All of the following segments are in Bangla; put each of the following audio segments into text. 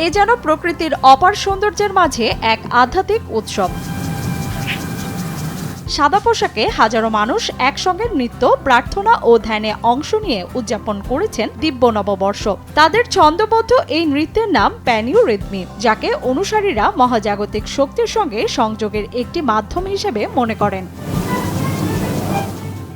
এ যেন প্রকৃতির অপার সৌন্দর্যের মাঝে এক আধ্যাত্মিক উৎসব। সাদা পোশাকে হাজারো মানুষ একসঙ্গে নৃত্য, প্রার্থনা ও ধ্যানে অংশ নিয়ে উদযাপন করেছেন দিব্য নববর্ষ। তাদের ছন্দবদ্ধ এই নৃত্যের নাম প্যানিওরিদমি, যাকে অনুসারীরা মহাজাগতিক শক্তির সঙ্গে সংযোগের একটি মাধ্যম হিসেবে মনে করেন।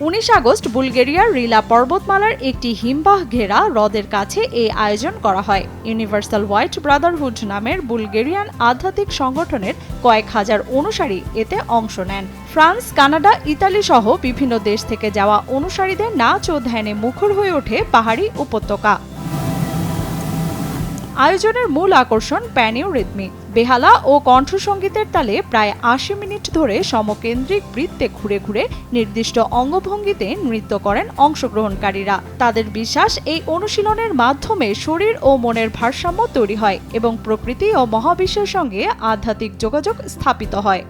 19 আগস্ট বুলগেরিয়ার রিলা পর্বতমালার একটি হিমবাহ ঘেরা হ্রদের কাছে এই আয়োজন করা হয়। ইউনিভার্সাল হোয়াইট ব্রাদারহুড নামের বুলগেরিয়ান আধ্যাত্মিক সংগঠনের কয়েক হাজার অনুসারী এতে অংশ নেন। ফ্রান্স, কানাডা, ইতালি সহ বিভিন্ন দেশ থেকে যাওয়া অনুসারীদের নাচ ও ধ্যানে মুখর হয়ে ওঠে পাহাড়ি উপত্যকা। আয়োজনের মূল আকর্ষণ প্যানিওরিদমি। বেহালা ও কণ্ঠসঙ্গীতের তালে প্রায় 80 মিনিট ধরে সমকেন্দ্রিক বৃত্তে ঘুরে ঘুরে নির্দিষ্ট অঙ্গভঙ্গিতে নৃত্য করেন অংশগ্রহণকারীরা। তাদের বিশ্বাস, এই অনুশীলনের মাধ্যমে শরীর ও মনের ভারসাম্য তৈরি হয় এবং প্রকৃতি ও মহাবিশ্বের সঙ্গে আধ্যাত্মিক যোগাযোগ স্থাপিত হয়।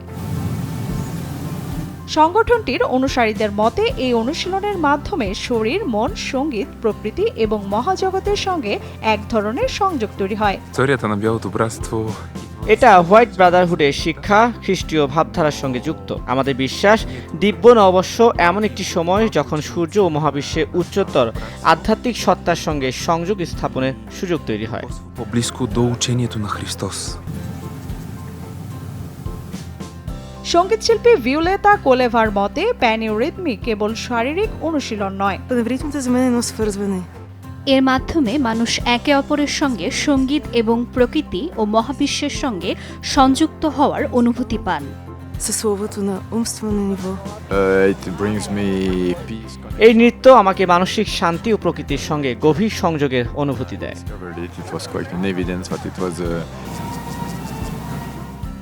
সংগঠনটির অনুসারীদের মতে এই অনুশীলনের মাধ্যমে শরীর, মন, সঙ্গীত, প্রকৃতি এবং মহাজগতের সঙ্গে এক ধরনের সংযোগ তৈরি হয়। এটা হোয়াইট ব্রাদারহুডের শিক্ষা, খ্রিস্টীয় ভাবধারার সঙ্গে যুক্ত। আমাদের বিশ্বাস, দিব্য নববর্ষ এমন একটি সময় যখন সূর্য ও মহাবিশ্বে উচ্চতর আধ্যাত্মিক সত্তার সঙ্গে সংযোগ স্থাপনের সুযোগ তৈরি হয়। সঙ্গীতশিল্পী ভিওলেতা কোলেভার মতে প্যানিওরিদমি কেবল শারীরিক অনুশীলন নয়, এর মাধ্যমে মানুষ একে অপরের সঙ্গে সঙ্গীত এবং প্রকৃতি ও মহাবিশ্বের সঙ্গে সংযুক্ত হওয়ার অনুভূতি পান। এই নৃত্য আমাকে মানসিক শান্তি ও প্রকৃতির সঙ্গে গভীর সংযোগের অনুভূতি দেয়।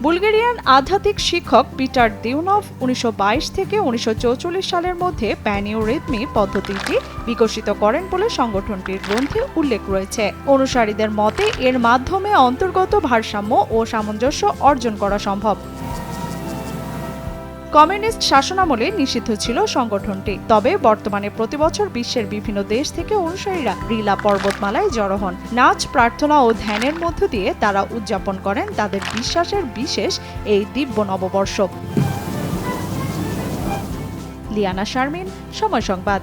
বুলগেরিয়ান আধ্যাত্মিক শিক্ষক পিটার দিউনভ 1922 থেকে 1944 সালের মধ্যে প্যানিওরিদমি পদ্ধতিটি বিকশিত করেন বলে সংগঠনটির গ্রন্থে উল্লেখ রয়েছে। অনুসারীদের মতে এর মাধ্যমে অন্তর্গত ভারসাম্য ও সামঞ্জস্য অর্জন করা সম্ভব। কমিউনিস্ট শাসনামলে নিষিদ্ধ ছিল সংগঠনটি, তবে বর্তমানে প্রতিবছর বিশ্বের বিভিন্ন দেশ থেকে অনুসারীরা রিলা পর্বতমালায় জড়ো হন। নাচ, প্রার্থনা ও ধ্যানের মধ্য দিয়ে তারা উদযাপন করেন তাদের বিশ্বাসের বিশেষ এই দিব্য নববর্ষ। লিয়ানা শারমিন, সময় সংবাদ।